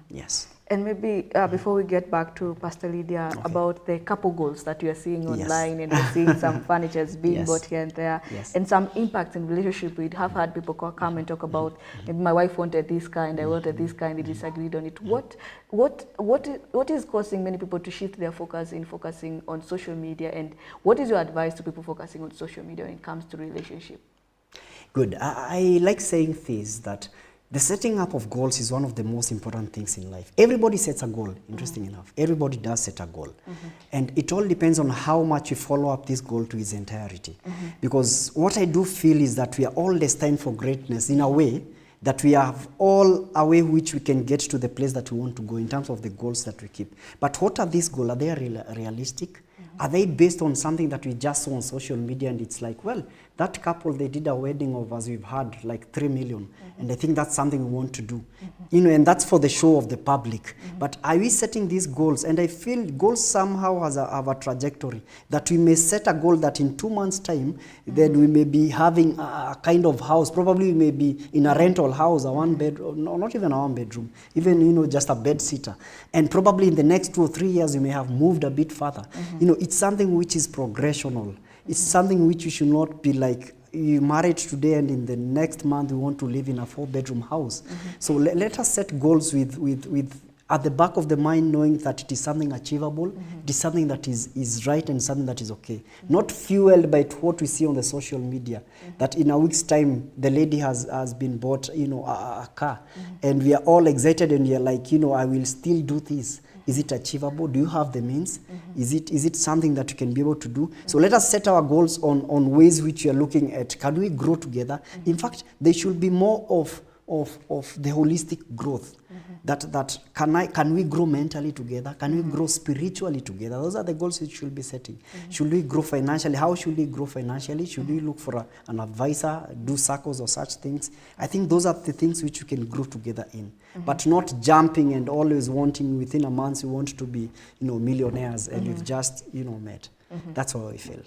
Speaker 20: Yes.
Speaker 1: And maybe before we get back to Pastor Lydia, about the couple goals that you are seeing online, and we're seeing some furnitures being bought here and there, and some impacts in relationship. We have had people come and talk about, maybe my wife wanted this car and I wanted this car and they disagreed on it. What is causing many people to shift their focus in focusing on social media, and what is your advice to people focusing on social media when it comes to relationship?
Speaker 20: Good. I like saying this, that the setting up of goals is one of the most important things in life. Everybody sets a goal, interesting enough. Everybody does set a goal. And it all depends on how much you follow up this goal to its entirety. Because what I do feel is that we are all destined for greatness in a way that we have all a way which we can get to the place that we want to go in terms of the goals that we keep. But what are these goals? Are they realistic? Are they based on something that we just saw on social media and it's like, well, that couple, they did a wedding of, as we've heard, like 3 million. And I think that's something we want to do. And that's for the show of the public. But are we setting these goals? And I feel goals somehow have a trajectory, that we may set a goal that in 2 months' time, then we may be having a kind of house. Probably we may be in a rental house, a one bedroom, no, not even a one bedroom, even, just a bed sitter. And probably in the next 2 or 3 years, we may have moved a bit further. It's something which is progressional. It's something which you should not be like, you married today and in the next month you want to live in a 4-bedroom house. So let us set goals with at the back of the mind, knowing that it is something achievable, it is something that is right and something that is okay. Not fueled by what we see on the social media, that in a week's time, the lady has been bought, a car, and we are all excited and we are like, I will still do this. Is it achievable? Do you have the means? Is it something that you can be able to do? So let us set our goals on ways which we are looking at. Can we grow together? In fact, there should be more of the holistic growth. That can we grow mentally together? Can we grow spiritually together? Those are the goals we should be setting. Should we grow financially? How should we grow financially? Should we look for an advisor, do circles or such things? I think those are the things which we can grow together in. But not jumping and always wanting within a month we want to be, millionaires and we've just, met. That's how I feel.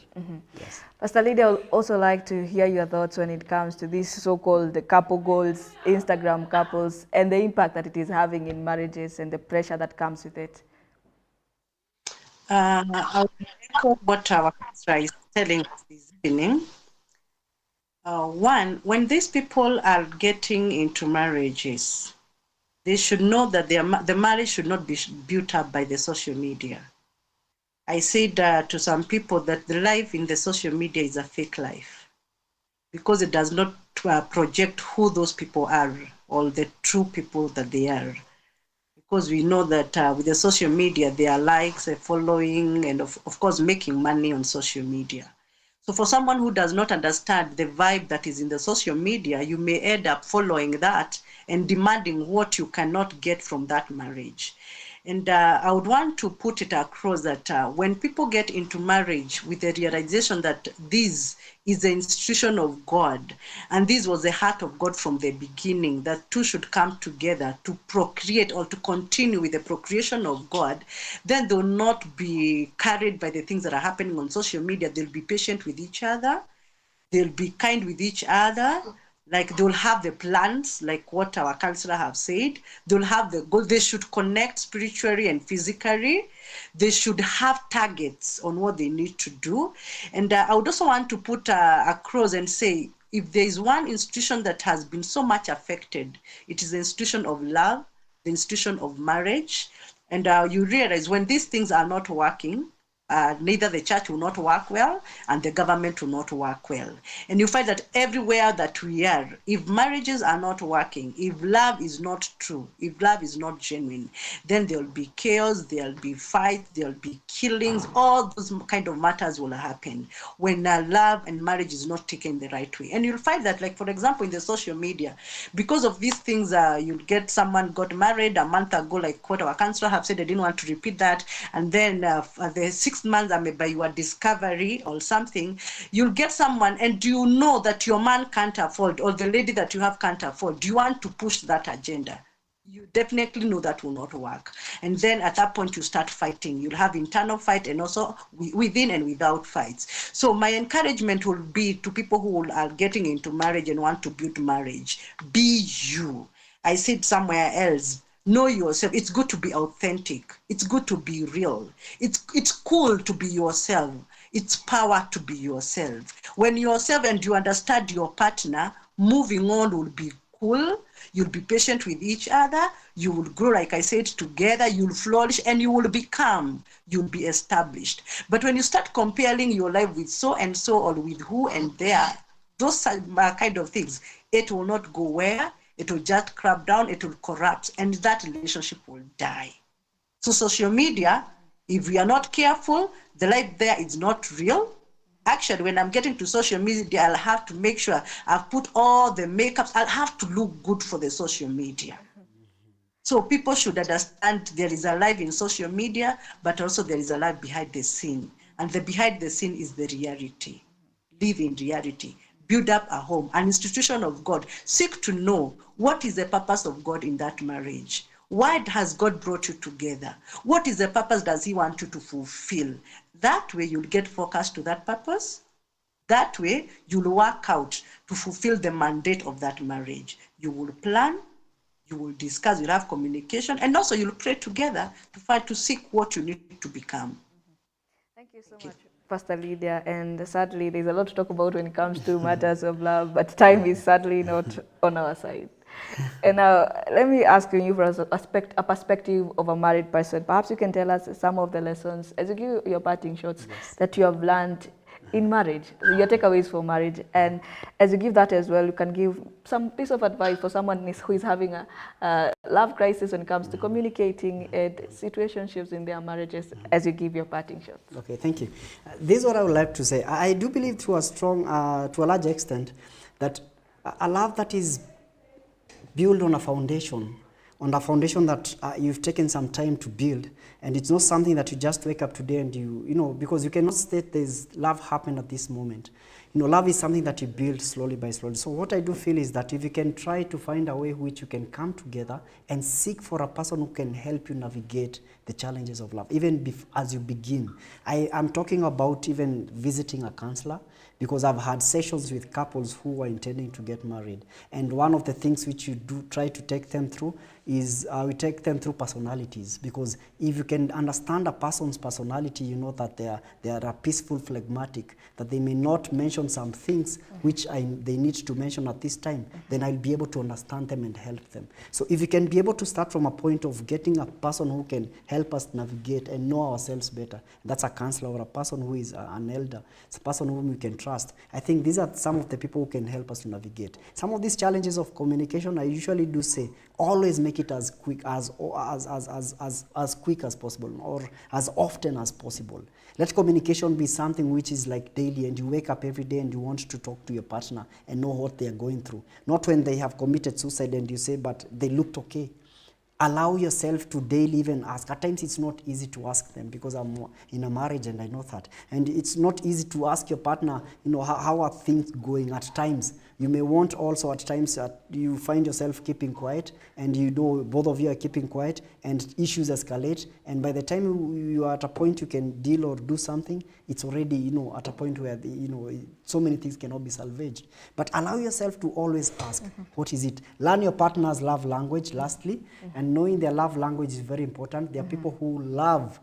Speaker 20: Yes.
Speaker 1: Pastor Lydia, I would also like to hear your thoughts when it comes to these so-called couple goals, Instagram couples, and the impact that it is having in marriages and the pressure that comes with it.
Speaker 21: I'll echo what our pastor is telling us this evening. One, when these people are getting into marriages, they should know that the marriage should not be built up by the social media. I said to some people that the life in the social media is a fake life because it does not project who those people are or the true people that they are. Because we know that with the social media, there are likes, a following, and of course, making money on social media. So for someone who does not understand the vibe that is in the social media, you may end up following that and demanding what you cannot get from that marriage. And I would want to put it across that when people get into marriage with the realization that this is the institution of God, and this was the heart of God from the beginning, that two should come together to procreate or to continue with the procreation of God, then they'll not be carried by the things that are happening on social media. They'll be patient with each other. They'll be kind with each other. Like they'll have the plans, like what our counselor have said. They'll have the goal. They should connect spiritually and physically. They should have targets on what they need to do. And I would also want to put across and say, if there is one institution that has been so much affected, it is the institution of love, the institution of marriage. And you realize when these things are not working, neither the church will not work well and the government will not work well. And you find that everywhere that we are, if marriages are not working, if love is not true, if love is not genuine, then there'll be chaos, there'll be fights, there'll be killings, all those kind of matters will happen when love and marriage is not taken the right way. And you'll find that, like, for example, in the social media, because of these things, you'll get someone got married a month ago, like what our counselor have said, I didn't want to repeat that, and then the 6 months by your discovery or something, you'll get someone and you know that your man can't afford, or the lady that you have can't afford. Do you want to push that agenda? You definitely know that will not work. And then at that point you start fighting. You'll have internal fight and also within and without fights. So my encouragement will be to people who are getting into marriage and want to build marriage, be you. I said somewhere else, know yourself. It's good to be authentic. It's good to be real. It's cool to be yourself. It's power to be yourself. When you're yourself and you understand your partner, moving on will be cool. You'll be patient with each other. You will grow, like I said, together. You'll flourish and you will become. You'll be established. But when you start comparing your life with so and so or with who and there, those kind of things, it will not go where. It will just crap down, it will corrupt, and that relationship will die. So social media, if we are not careful, the life there is not real. Actually, when I'm getting to social media, I'll have to make sure I've put all the makeups. I'll have to look good for the social media. So people should understand there is a life in social media, but also there is a life behind the scene. And the behind the scene is the reality. Live in reality. Build up a home, an institution of God. Seek to know what is the purpose of God in that marriage. Why has God brought you together? What is the purpose does he want you to fulfill? That way you'll get focused to that purpose. That way you'll work out to fulfill the mandate of that marriage. You will plan, you will discuss, you'll have communication, and also you'll pray together to seek what you need to become.
Speaker 1: Thank you so much, Pastor Lydia. And sadly, there's a lot to talk about when it comes to matters of love, but time is sadly not on our side. And now, let me ask you from a perspective of a married person. Perhaps you can tell us some of the lessons, as you give your parting shots, that you have learned in marriage, your takeaways for marriage. And as you give that as well, you can give some piece of advice for someone who is having a love crisis when it comes to communicating situationships in their marriages, as you give your parting shots.
Speaker 20: Okay, thank you. This is what I would like to say. I do believe to a large extent, that a love that is built on a foundation that you've taken some time to build, and it's not something that you just wake up today and you know, because you cannot state there's love happened at this moment. You know, love is something that you build slowly by slowly. So what I do feel is that if you can try to find a way which you can come together and seek for a person who can help you navigate the challenges of love, even as you begin. I'm talking about even visiting a counselor, because I've had sessions with couples who are intending to get married. And one of the things which you do try to take them through is we take them through personalities, because if you can understand a person's personality, you know that they are peaceful, phlegmatic, that they may not mention some things which they need to mention at this time, then I'll be able to understand them and help them. So if you can be able to start from a point of getting a person who can help us navigate and know ourselves better, that's a counselor or a person who is an elder, it's a person whom we can trust. I think these are some of the people who can help us to navigate. Some of these challenges of communication, I usually do say, always make it as quick as quick as possible, or as often as possible. Let communication be something which is like daily, and you wake up every day and you want to talk to your partner and know what they are going through. Not when they have committed suicide and you say, but they looked okay. Allow yourself to daily even ask. At times it's not easy to ask them because I'm in a marriage and I know that. And it's not easy to ask your partner, how are things going at times. You may want also at times you find yourself keeping quiet and both of you are keeping quiet and issues escalate. And by the time you are at a point you can deal or do something, it's already, at a point where, so many things cannot be salvaged. But allow yourself to always ask, what is it? Learn your partner's love language, lastly, and knowing their love language is very important. There are people who love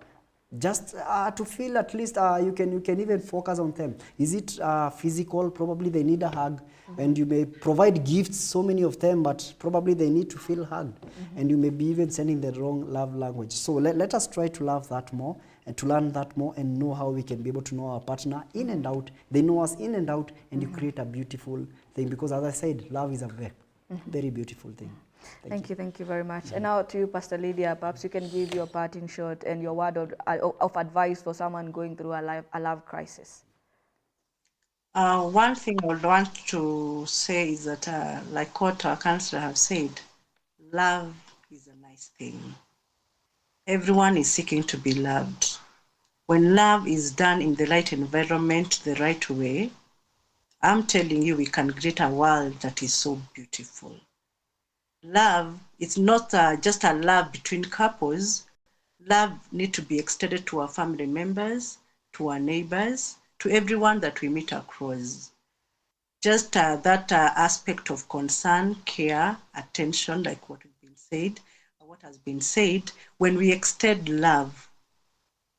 Speaker 20: just to feel at least you can even focus on them. Is it physical? Probably they need a hug. And you may provide gifts, so many of them, but probably they need to feel hugged. And you may be even sending the wrong love language. So let us try to love that more and to learn that more and know how we can be able to know our partner in and out. They know us in and out, and you create a beautiful thing. Because as I said, love is a very beautiful thing.
Speaker 1: Thank you very much. And now to you, Pastor Lydia, perhaps you can give your parting shot and your word of advice for someone going through a love crisis.
Speaker 21: One thing I would want to say is that, like what our counselor have said, love is a nice thing. Everyone is seeking to be loved. When love is done in the right environment, the right way, I'm telling you, we can create a world that is so beautiful. Love, it's not just a love between couples. Love needs to be extended to our family members, to our neighbors, to everyone that we meet across. Just that aspect of concern, care, attention, like what has been said, when we extend love,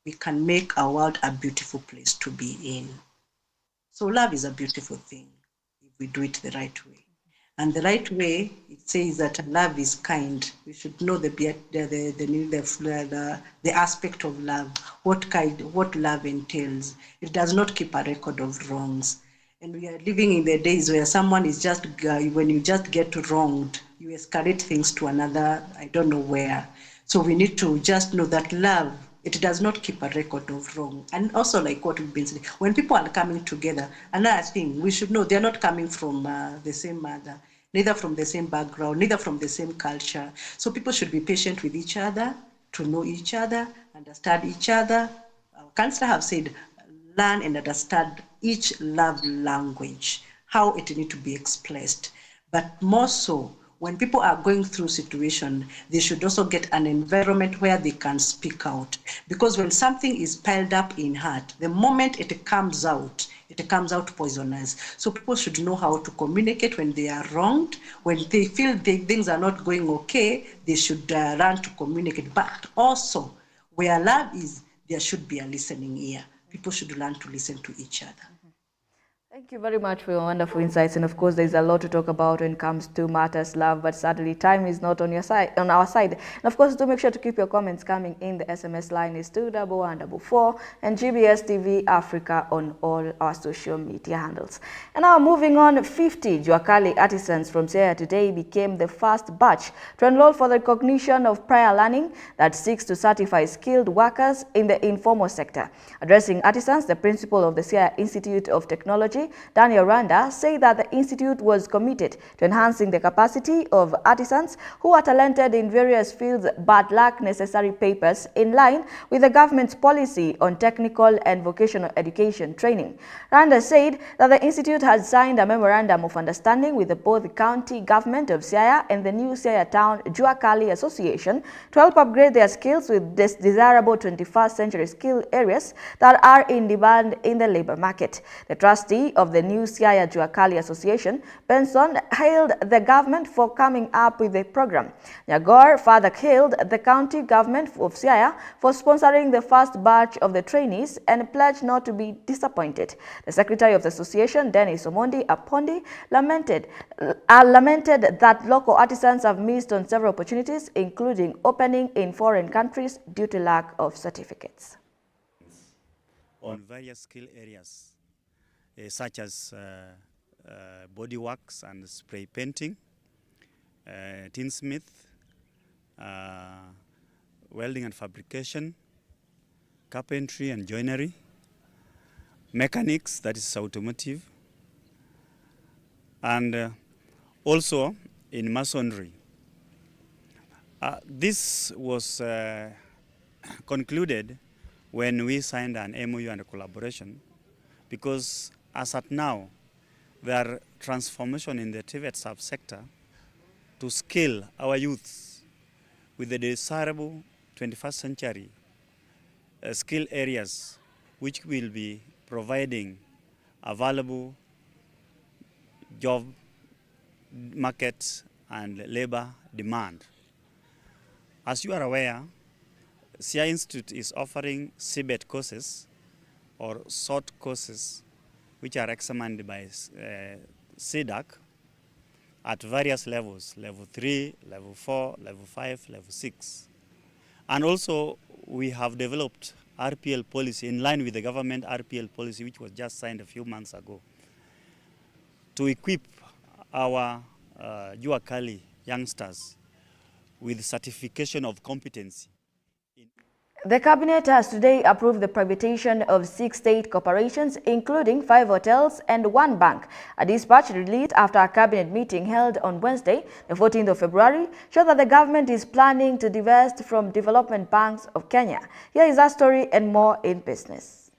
Speaker 21: we can make our world a beautiful place to be in. So love is a beautiful thing if we do it the right way. And the right way, it says that love is kind. We should know the aspect of love, what love entails. It does not keep a record of wrongs. And we are living in the days where someone is just, when you just get wronged, you escalate things to another, I don't know where. So we need to just know that love, it does not keep a record of wrong. And also like what we've been saying, when people are coming together, another thing, we should know they're not coming from the same mother, neither from the same background, neither from the same culture. So people should be patient with each other, to know each other, understand each other. Our counselor have said, learn and understand each love language, how it needs to be expressed. But more so, when people are going through situation, they should also get an environment where they can speak out. Because when something is piled up in heart, the moment it comes out poisonous. So people should know how to communicate when they are wronged. When they feel things are not going okay, they should learn to communicate. But also, where love is, there should be a listening ear. People should learn to listen to each other.
Speaker 1: Thank you very much for your wonderful insights. And of course, there's a lot to talk about when it comes to matters love, but sadly, time is not on our side. And of course, do make sure to keep your comments coming in. The SMS line is 21144 and GBS TV Africa on all our social media handles. And now moving on, 50 Jua Kali artisans from Siaya today became the first batch to enroll for the recognition of prior learning that seeks to certify skilled workers in the informal sector. Addressing artisans, the principal of the Siaya Institute of Technology, Daniel Randa, said that the institute was committed to enhancing the capacity of artisans who are talented in various fields but lack necessary papers, in line with the government's policy on technical and vocational education training. Randa said that the institute has signed a memorandum of understanding with both the county government of Siaya and the new Siaya Town Jua Kali Association to help upgrade their skills with desirable 21st century skill areas that are in demand in the labor market. The trustee of the new Siaya Jua Kali Association, Benson, hailed the government for coming up with the program. Nyagor further hailed the county government of Siaya for sponsoring the first batch of the trainees and pledged not to be disappointed. The secretary of the association, Dennis Omondi Apondi, lamented that local artisans have missed on several opportunities, including opening in foreign countries due to lack of certificates.
Speaker 3: On various skill areas, such as bodyworks and spray painting, tinsmith, welding and fabrication, carpentry and joinery, mechanics, that is automotive, and also in masonry. This was concluded when we signed an MOU and a collaboration, because as at now, there are transformation in the TVET subsector to scale our youths with the desirable 21st century skill areas, which will be providing available job market and labor demand. As you are aware, SIA Institute is offering CBET courses or short courses which are examined by CDAC at various levels, level 3, level 4, level 5, level 6. And also we have developed RPL policy in line with the government RPL policy, which was just signed a few months ago, to equip our Juakali youngsters with certification of competency.
Speaker 1: The Cabinet has today approved the privatization of 6 state corporations, including 5 hotels and 1 bank. A dispatch released after a Cabinet meeting held on Wednesday, the 14th of February, showed that the government is planning to divest from development banks of Kenya. Here is our story and more in business.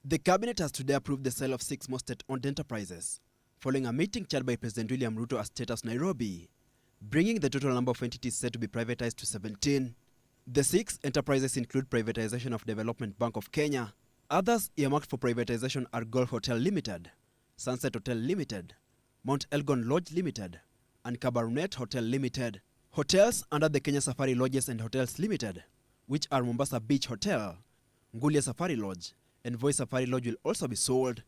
Speaker 4: The Cabinet has today approved the sale of 6 more state-owned enterprises, following a meeting chaired by President William Ruto at State House, Nairobi, bringing the total number of entities said to be privatized to 17. The 6 enterprises include privatization of Development Bank of Kenya. Others earmarked for privatization are Golf Hotel Limited, Sunset Hotel Limited, Mount Elgon Lodge Limited, and Kabarunet Hotel Limited. Hotels under the Kenya Safari Lodges and Hotels Limited, which are Mombasa Beach Hotel, Ngulia Safari Lodge, and Voi Safari Lodge will also be sold.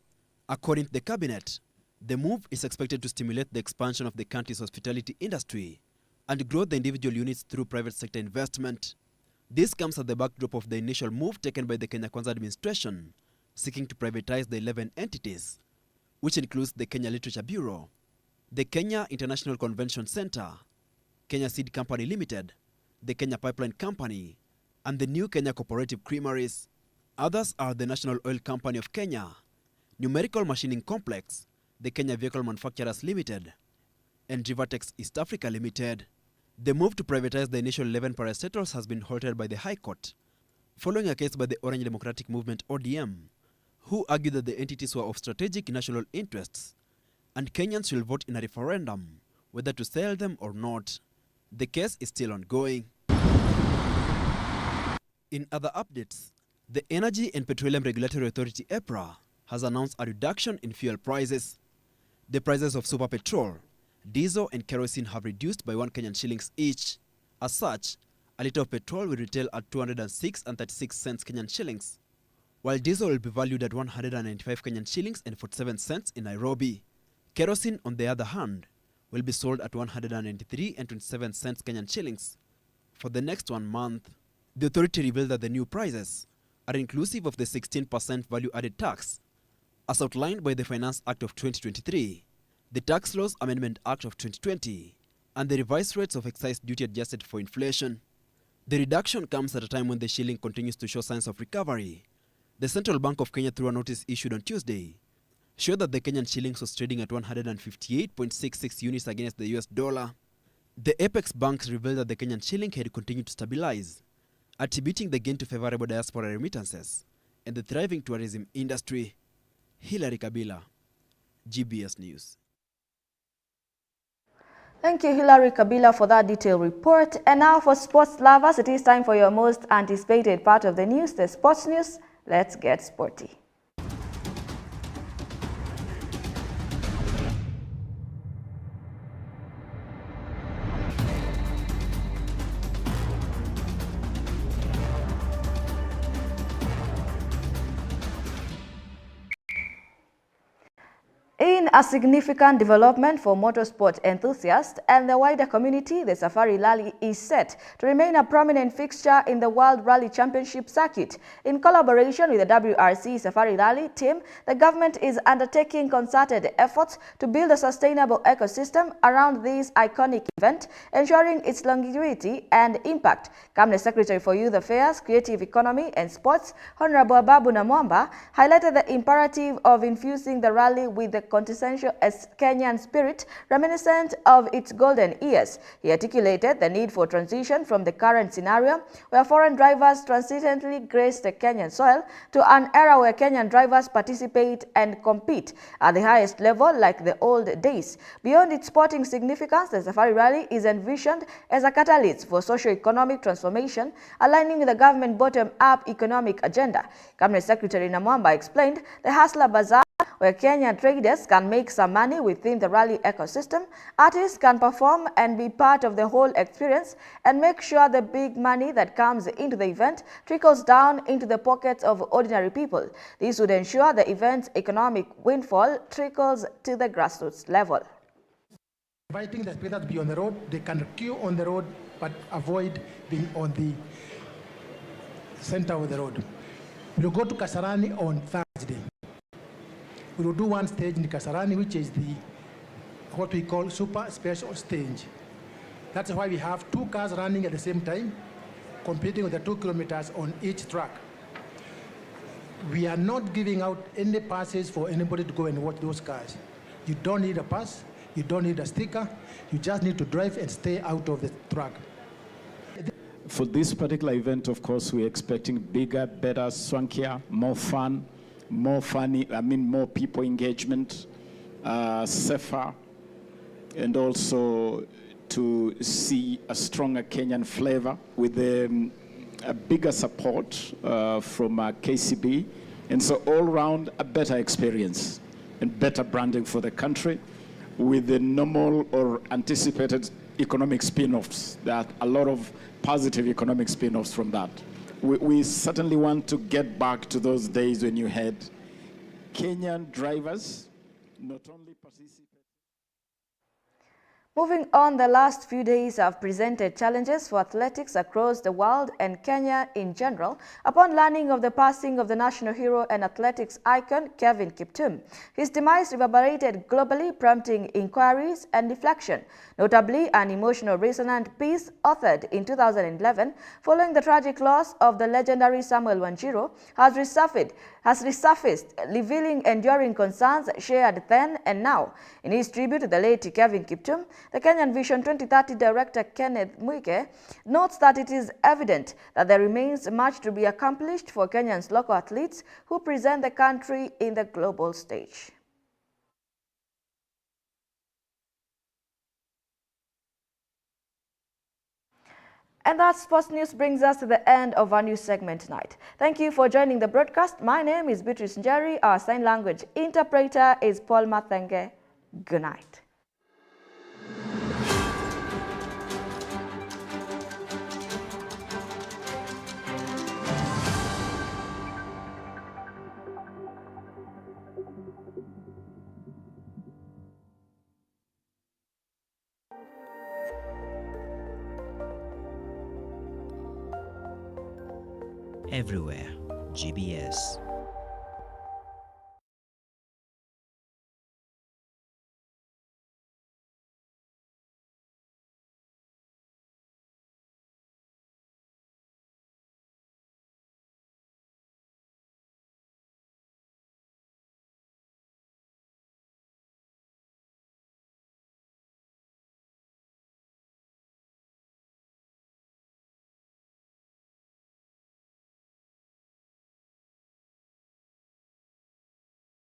Speaker 4: According to the Cabinet, the move is expected to stimulate the expansion of the country's hospitality industry and grow the individual units through private sector investment. This comes at the backdrop of the initial move taken by the Kenya Kwanza administration, seeking to privatize the 11 entities, which includes the Kenya Literature Bureau, the Kenya International Convention Center, Kenya Seed Company Limited, the Kenya Pipeline Company, and the new Kenya Cooperative Creameries. Others are the National Oil Company of Kenya, Numerical Machining Complex, the Kenya Vehicle Manufacturers Limited, and Rivertex East Africa Limited. The move to privatize the initial 11 parastatals has been halted by the High Court, following a case by the Orange Democratic Movement ODM, who argued that the entities were of strategic national interests, and Kenyans should vote in a referendum whether to sell them or not. The case is still ongoing. In other updates, the Energy and Petroleum Regulatory Authority (EPRA) has announced a reduction in fuel prices. The prices of super petrol, diesel and kerosene have reduced by 1 Kenyan shillings each. As such, a litre of petrol will retail at 206 and 36 cents Kenyan shillings, while diesel will be valued at 195 Kenyan shillings and 47 cents in Nairobi. Kerosene, on the other hand, will be sold at 193 and 27 cents Kenyan shillings for the next 1 month. The authority revealed that the new prices are inclusive of the 16% value-added tax as outlined by the Finance Act of 2023, the Tax Laws Amendment Act of 2020, and the revised rates of excise duty adjusted for inflation. The reduction comes at a time when the shilling continues to show signs of recovery. The Central Bank of Kenya, through a notice issued on Tuesday, showed that the Kenyan shillings was trading at 158.66 units against the US dollar. The Apex banks revealed that the Kenyan shilling had continued to stabilize, attributing the gain to favorable diaspora remittances and the thriving tourism industry. Hilary Kabila, GBS News.
Speaker 1: Thank you, Hilary Kabila, for that detailed report. And now for sports lovers, it is time for your most anticipated part of the news, the sports news. Let's get sporty. In a significant development for motorsport enthusiasts and the wider community, the Safari Rally is set to remain a prominent fixture in the World Rally Championship circuit. In collaboration with the WRC Safari Rally team, the government is undertaking concerted efforts to build a sustainable ecosystem around this iconic event, ensuring its longevity and impact. Cabinet Secretary for Youth Affairs, Creative Economy and Sports, Honorable Babu Namwamba, highlighted the imperative of infusing the rally with the quintessential Kenyan spirit reminiscent of its golden years. He articulated the need for transition from the current scenario where foreign drivers transitently grace the Kenyan soil to an era where Kenyan drivers participate and compete at the highest level like the old days. Beyond its sporting significance, the Safari Rally is envisioned as a catalyst for socio-economic transformation, aligning with the government bottom-up economic agenda. Cabinet Secretary Namwamba explained the Hustler Bazaar, where Kenyan traders can make some money within the rally ecosystem, artists can perform and be part of the whole experience, and make sure the big money that comes into the event trickles down into the pockets of ordinary people. This would ensure the event's economic windfall trickles to the grassroots level.
Speaker 5: Inviting the spectators to be on the road, they can queue on the road but avoid being on the center of the road. We'll go to Kasarani on Thursday. We will do one stage in Kasarani, which is what we call super special stage. That's why we have 2 cars running at the same time, competing with the 2 kilometers on each track. We are not giving out any passes for anybody to go and watch those cars. You don't need a pass, you don't need a sticker, you just need to drive and stay out of the track.
Speaker 22: For this particular event, of course, we're expecting bigger, better, swankier, more fun, more funny, more people engagement, safer, and also to see a stronger Kenyan flavor with a bigger support from KCB. And so all around a better experience and better branding for the country with the normal or anticipated economic spin-offs, that a lot of positive economic spin-offs from that. We certainly want to get back to those days when you had Kenyan drivers not only participate.
Speaker 1: Moving on, the last few days have presented challenges for athletics across the world and Kenya in general upon learning of the passing of the national hero and athletics icon Kevin Kiptum. His demise reverberated globally, prompting inquiries and reflection. Notably, an emotional resonant piece authored in 2011 following the tragic loss of the legendary Samuel Wanjiru has resurfaced, revealing enduring concerns shared then and now. In his tribute to the late Kevin Kiptum, the Kenyan Vision 2030 director Kenneth Mwike notes that it is evident that there remains much to be accomplished for Kenyan's local athletes who present the country in the global stage. And that sports news brings us to the end of our news segment tonight. Thank you for joining the broadcast. My name is Beatrice Njeri. Our sign language interpreter is Paul Mathenge. Good night.
Speaker 23: Everywhere, GBS.